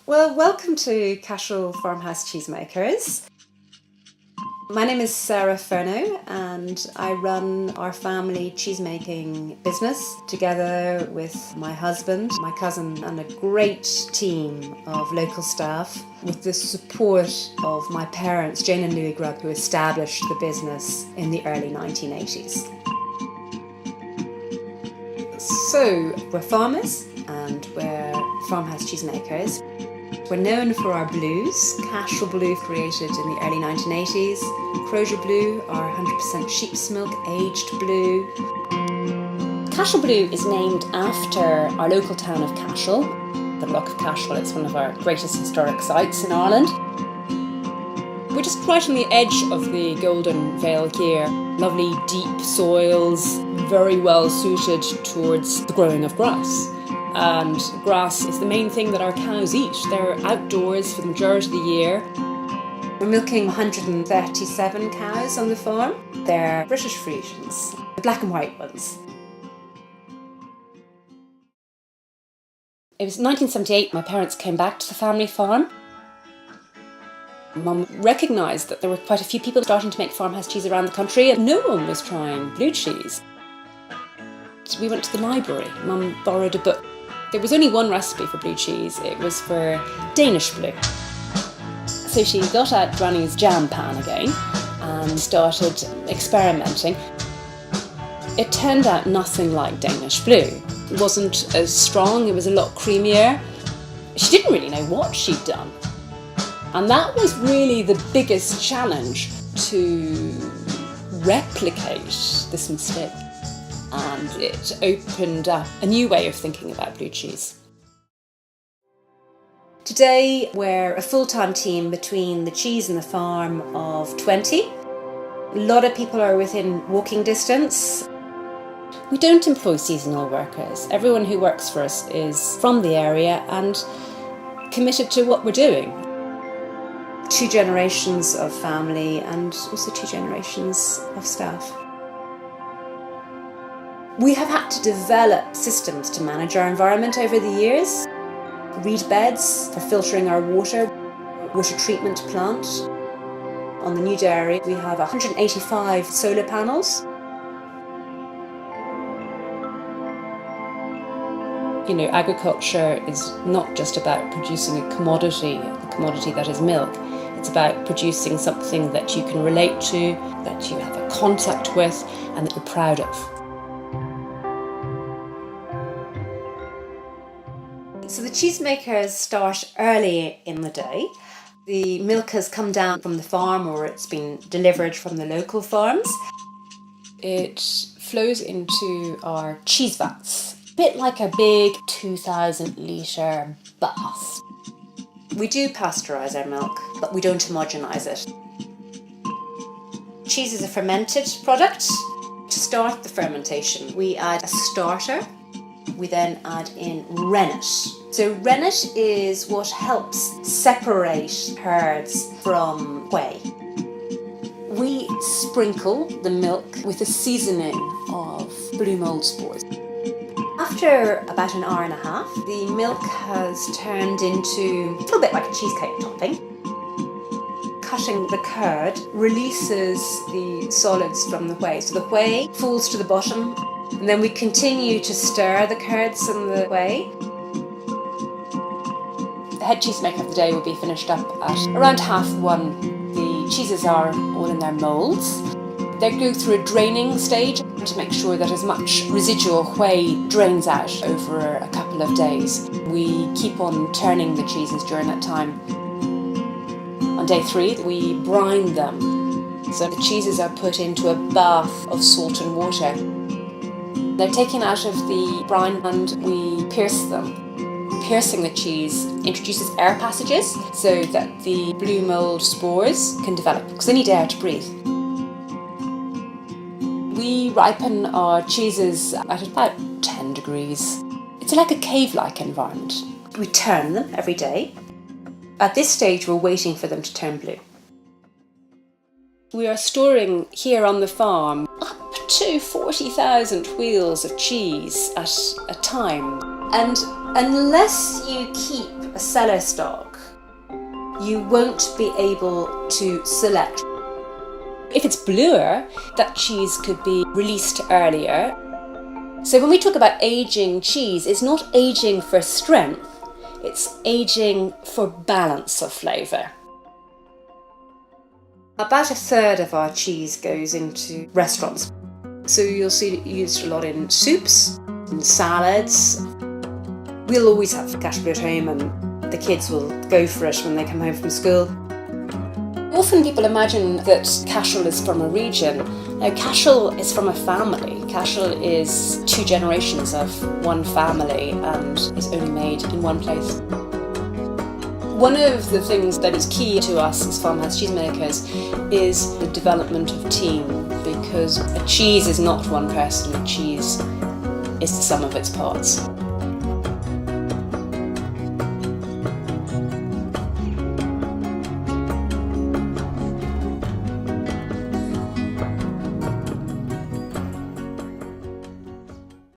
Well, welcome to Cashel Farmhouse Cheesemakers. My name is Sarah Furno and I run our family cheesemaking business together with my husband, my cousin and a great team of local staff with the support of my parents, Jane and Louis Grubb, who established the business in the early 1980s. So, we're farmers and we're farmhouse cheesemakers. We're known for our blues. Cashel Blue, created in the early 1980s. Crozier Blue, our 100% sheep's milk aged blue. Cashel Blue is named after our local town of Cashel, the Loch of Cashel. It's one of our greatest historic sites in Ireland. We're just right on the edge of the Golden Vale here. Lovely deep soils, very well suited towards the growing of grass. And grass is the main thing that our cows eat. They're outdoors for the majority of the year. We're milking 137 cows on the farm. They're British Friesians, the black and white ones. It was 1978, my parents came back to the family farm. Mum recognised that there were quite a few people starting to make farmhouse cheese around the country and no one was trying blue cheese. So we went to the library. Mum borrowed a book. There was only one recipe for blue cheese. It was for Danish blue. So she got out Granny's jam pan again and started experimenting. It turned out nothing like Danish blue. It wasn't as strong, it was a lot creamier. She didn't really know what she'd done. And that was really the biggest challenge, to replicate this mistake. And it opened up a new way of thinking about blue cheese. Today we're a full-time team between the cheese and the farm of 20. A lot of people are within walking distance. We don't employ seasonal workers. Everyone who works for us is from the area and committed to what we're doing. 2 generations of family and also 2 generations of staff. We have had to develop systems to manage our environment over the years. Reed beds for filtering our water treatment plant. On the new dairy we have 185 solar panels. You know, agriculture is not just about producing a commodity, the commodity that is milk. It's about producing something that you can relate to, that you have a contact with, and that you're proud of. So the cheesemakers start early in the day. The milk has come down from the farm or it's been delivered from the local farms. It flows into our cheese vats, a bit like a big 2,000 litre bath. We do pasteurise our milk, but we don't homogenise it. Cheese is a fermented product. To start the fermentation, we add a starter. We then add in rennet. So rennet is what helps separate curds from whey. We sprinkle the milk with a seasoning of blue mould spores. After about an hour and a half, the milk has turned into a little bit like a cheesecake topping. Cutting the curd releases the solids from the whey. So the whey falls to the bottom, and then we continue to stir the curds and the whey. The head cheesemaker of the day will be finished up at around 1:30. The cheeses are all in their moulds. They go through a draining stage to make sure that as much residual whey drains out over a couple of days. We keep on turning the cheeses during that time. On day 3, we brine them. So the cheeses are put into a bath of salt and water. They're taken out of the brine and we pierce them. Piercing the cheese introduces air passages so that the blue mould spores can develop, because they need air to breathe. We ripen our cheeses at about 10 degrees. It's like a cave-like environment. We turn them every day. At this stage, we're waiting for them to turn blue. We are storing here on the farm up to 40,000 wheels of cheese at a time. And unless you keep a cellar stock, you won't be able to select. If it's bluer, that cheese could be released earlier. So when we talk about aging cheese, it's not aging for strength, it's aging for balance of flavour. About a third of our cheese goes into restaurants. So you'll see it used a lot in soups, in salads. We'll always have cashmere at home and the kids will go for it when they come home from school. Often people imagine that Cashel is from a region. No, Cashel is from a family. Cashel is 2 generations of one family and is only made in one place. One of the things that is key to us as farmhouse cheesemakers is the development of team, because a cheese is not one person, a cheese is the sum of its parts.